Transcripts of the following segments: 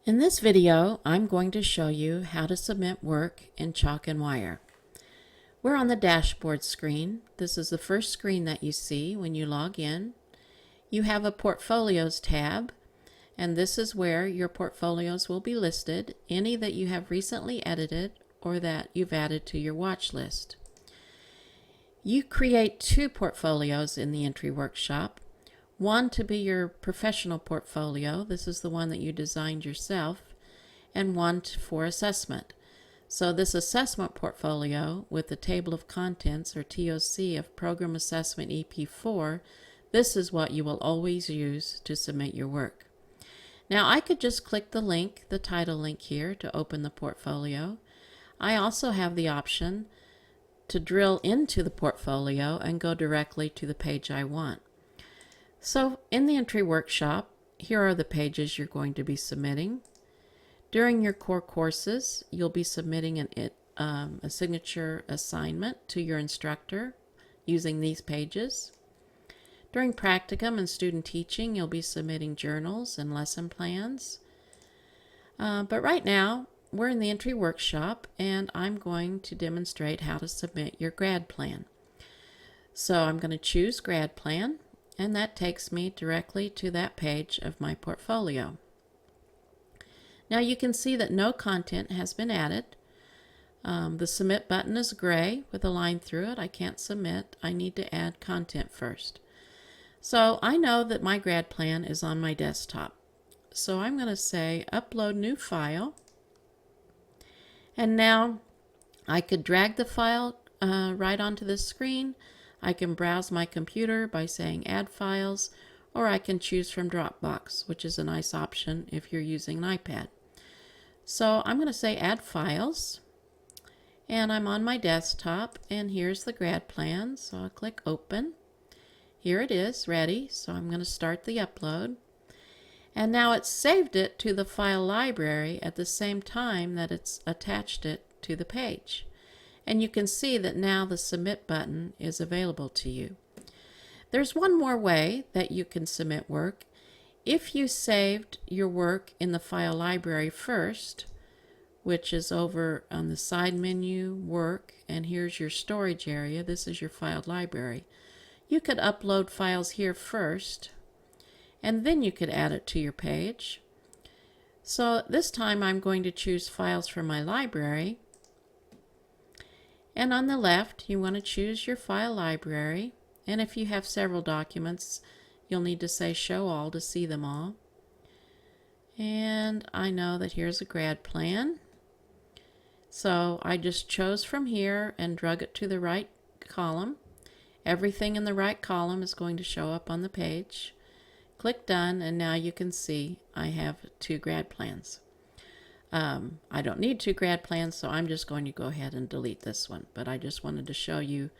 In this video, I'm going to show you how to submit work in Chalk and Wire. We're on the dashboard screen. This is the first screen that you see when you log in. You have a Portfolios tab, and this is where your portfolios will be listed, any that you have recently edited or that you've added to your watch list. You create two portfolios in the entry workshop. One to be your professional portfolio, this is the one that you designed yourself, and one for assessment. So this assessment portfolio with the table of contents, or TOC, of Program Assessment EP4, this is what you will always use to submit your work. Now I could just click the link, the title link here, to open the portfolio. I also have the option to drill into the portfolio and go directly to the page I want. So in the entry workshop, here are the pages you're going to be submitting. During your core courses, you'll be submitting a signature assignment to your instructor using these pages. During practicum and student teaching, you'll be submitting journals and lesson plans. But right now, we're in the entry workshop, and I'm going to demonstrate how to submit your grad plan. So I'm going to choose grad plan, and that takes me directly to that page of my portfolio. Now you can see that no content has been added. The submit button is gray with a line through it. I can't submit. I need to add content first. So I know that my grad plan is on my desktop. So I'm going to say upload new file. And now I could drag the file right onto the screen. I can browse my computer by saying add files, or I can choose from Dropbox, which is a nice option if you're using an iPad. So I'm going to say add files, and I'm on my desktop, and here's the grad plan. So I'll click open. Here it is, ready. So I'm going to start the upload. And now it's saved it to the file library at the same time that it's attached it to the page. And you can see that now the submit button is available to you. There's one more way that you can submit work. If you saved your work in the file library first, which is over on the side menu, work, and here's your storage area, this is your file library. You could upload files here first, and then you could add it to your page. So this time I'm going to choose files from my library. And on the left, you want to choose your file library. And if you have several documents, you'll need to say show all to see them all. And I know that here's a grad plan. So I just chose from here and drug it to the right column. Everything in the right column is going to show up on the page. Click done, and now you can see I have two grad plans. I don't need two grad plans, so I'm just going to go ahead and delete this one. But I just wanted to show you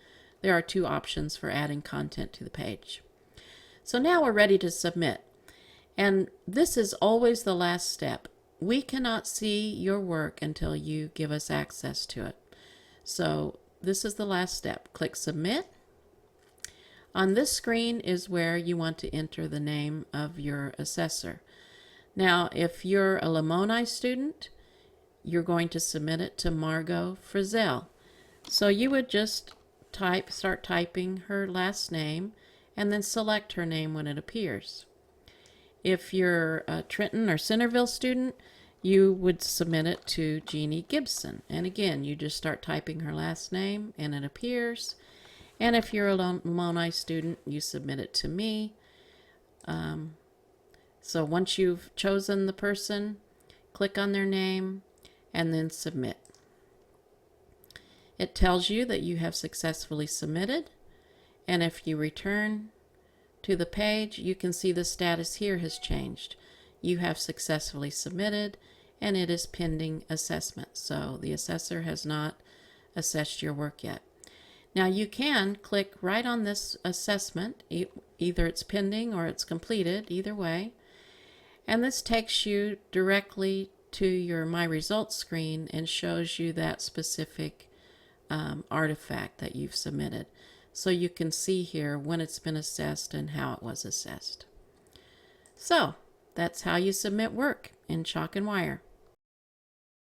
there are two options for adding content to the page. So now we're ready to submit. And this is always the last step. We cannot see your work until you give us access to it. So this is the last step. Click submit. On this screen is where you want to enter the name of your assessor. Now, if you're a Lamoni student, you're going to submit it to Margot Frizzell. So you would just start typing her last name, and then select her name when it appears. If you're a Trenton or Centerville student, you would submit it to Jeannie Gibson. And again, you just start typing her last name, and it appears. And if you're a Lamoni student, you submit it to me. So once you've chosen the person, click on their name and then submit. It tells you that you have successfully submitted, and if you return to the page, you can see the status here has changed. You have successfully submitted, and it is pending assessment. So the assessor has not assessed your work yet. Now you can click right on this assessment, either it's pending or it's completed, either way. And this takes you directly to your My Results screen and shows you that specific artifact that you've submitted. So you can see here when it's been assessed and how it was assessed. So That's how you submit work in chalk and wire.